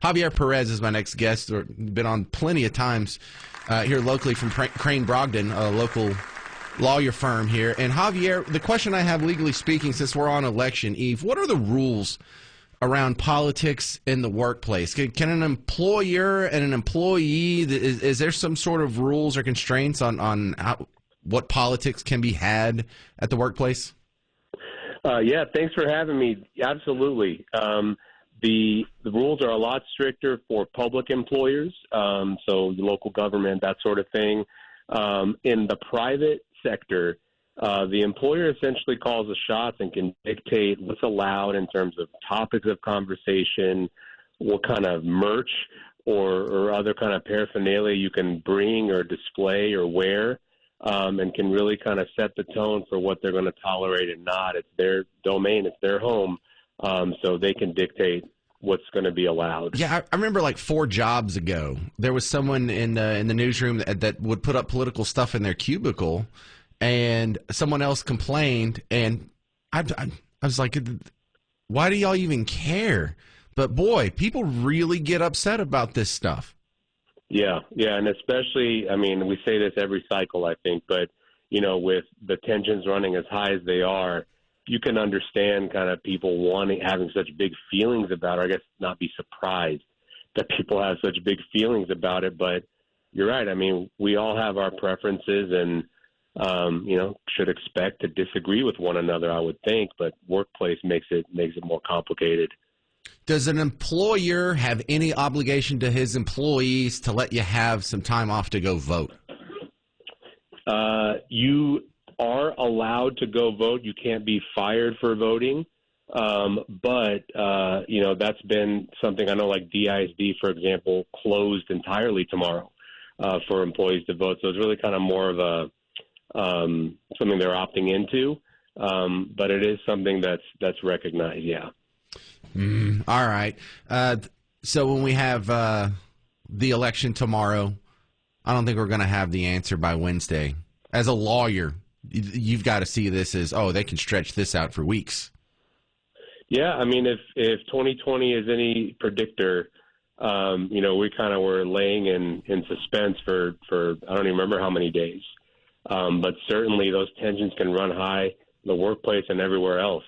Javier Pérez is my next guest. Been on plenty of times here locally from Crain Brogdon, a local lawyer firm here. And Javier, the question I have, legally speaking, since we're on election eve, what are the rules around politics in the workplace? Can an employer and an employee, is there some sort of rules or constraints on what politics can be had at the workplace? Yeah, thanks for having me. Absolutely. The rules are a lot stricter for public employers, so the local government, that sort of thing. In the private sector, the employer essentially calls the shots and can dictate what's allowed in terms of topics of conversation, what kind of merch or other kind of paraphernalia you can bring or display or wear, and can really kind of set the tone for what they're going to tolerate and not. It's their domain, it's their home. So they can dictate what's going to be allowed. Yeah, I remember like 4 jobs ago, there was someone in the newsroom that would put up political stuff in their cubicle, and someone else complained, and I was like, why do y'all even care? But boy, people really get upset about this stuff. Yeah, and especially, I mean, we say this every cycle, I think, but, you know, with the tensions running as high as they are, you can understand kind of people having such big feelings about it. I guess not be surprised that people have such big feelings about it, but you're right. I mean, we all have our preferences and, should expect to disagree with one another, I would think, but workplace makes it more complicated. Does an employer have any obligation to his employees to let you have some time off to go vote? You are allowed to go vote. You can't be fired for voting. But that's been something I know, like DISD, for example, closed entirely tomorrow for employees to vote. So it's really kind of more of a something they're opting into. But it is something that's recognized, yeah. All right. So when we have the election tomorrow, I don't think we're going to have the answer by Wednesday. As a lawyer, you've got to see this as, they can stretch this out for weeks. Yeah, I mean, if 2020 is any predictor, we kind of were laying in suspense for I don't even remember how many days. But certainly those tensions can run high in the workplace and everywhere else.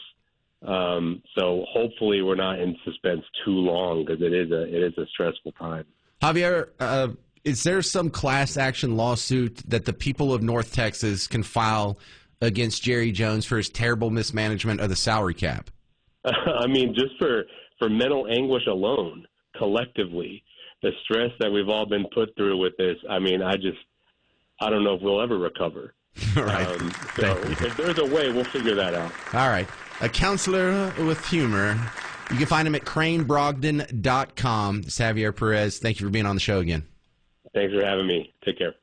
So hopefully we're not in suspense too long, because it is a stressful time. Javier, is there some class action lawsuit that the people of North Texas can file against Jerry Jones for his terrible mismanagement of the salary cap? I mean, just for mental anguish alone, collectively, the stress that we've all been put through with this, I mean, I don't know if we'll ever recover. All right. So if there's a way, we'll figure that out. All right. A counselor with humor. You can find him at crainbrogdon.com. It's Javier Pérez. Thank you for being on the show again. Thanks for having me. Take care.